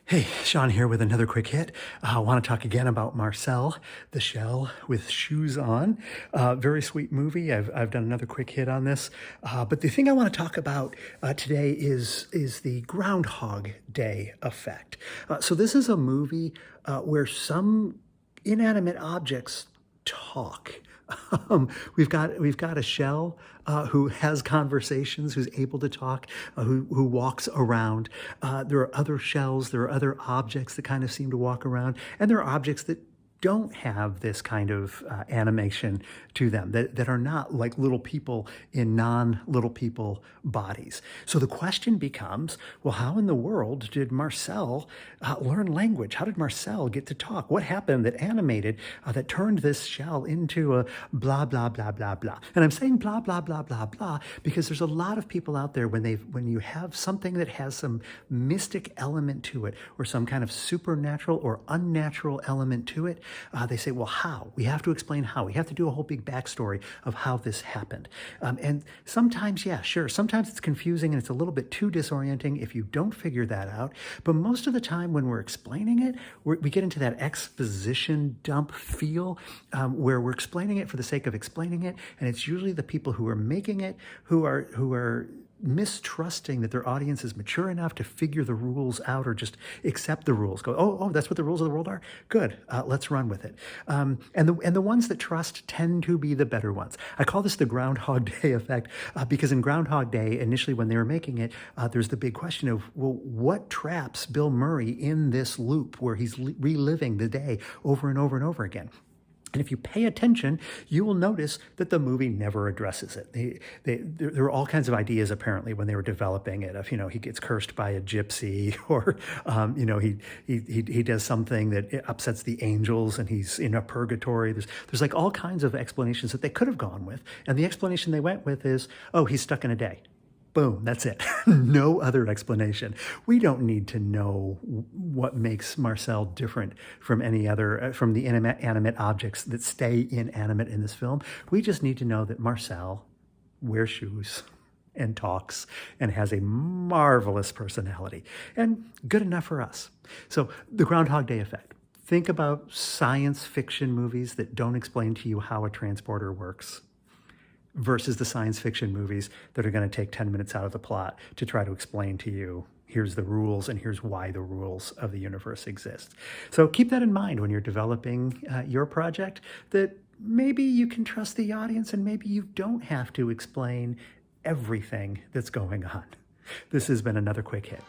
Hey, Sean here with another quick hit. I want to talk again about Marcel the Shell with Shoes On. Very sweet movie. I've done another quick hit on this. But the thing I want to talk about today is the Groundhog Day effect. So this is a movie where some inanimate objects talk. We've got a shell who has conversations, who's able to talk, who walks around. There are other shells, there are other objects that kind of seem to walk around, and there are objects that don't have this kind of animation to them, that are not like little people in non-little people bodies. So the question becomes, well, how in the world did Marcel learn language? How did Marcel get to talk? What happened that animated, that turned this shell into a blah, blah, blah, blah, blah? And I'm saying blah, blah, blah, blah, blah, because there's a lot of people out there when you have something that has some mystic element to it, or some kind of supernatural or unnatural element to it, they say, well, how? We have to explain how. We have to do a whole big backstory of how this happened. And sometimes, yeah, sure, sometimes it's confusing and it's a little bit too disorienting if you don't figure that out. But most of the time when we're explaining it, we get into that exposition dump feel where we're explaining it for the sake of explaining it. And it's usually the people who are making it who are mistrusting that their audience is mature enough to figure the rules out or just accept the rules. Go, oh, that's what the rules of the world are? Good, let's run with it. And the ones that trust tend to be the better ones. I call this the Groundhog Day effect because in Groundhog Day, initially when they were making it, there's the big question of, well, what traps Bill Murray in this loop where he's reliving the day over and over and over again? And if you pay attention, you will notice that the movie never addresses it. There were all kinds of ideas, apparently, when they were developing it. Of, he gets cursed by a gypsy, or he does something that upsets the angels, and he's in a purgatory. There's like all kinds of explanations that they could have gone with, and the explanation they went with is, oh, he's stuck in a day. Boom, that's it. No other explanation. We don't need to know what makes Marcel different from any other, from the animate objects that stay inanimate in this film. We just need to know that Marcel wears shoes and talks and has a marvelous personality, and good enough for us. So the Groundhog Day effect. Think about science fiction movies that don't explain to you how a transporter works, versus the science fiction movies that are going to take 10 minutes out of the plot to try to explain to you, here's the rules and here's why the rules of the universe exist. So keep that in mind when you're developing your project, that maybe you can trust the audience and maybe you don't have to explain everything that's going on. This has been another quick hit.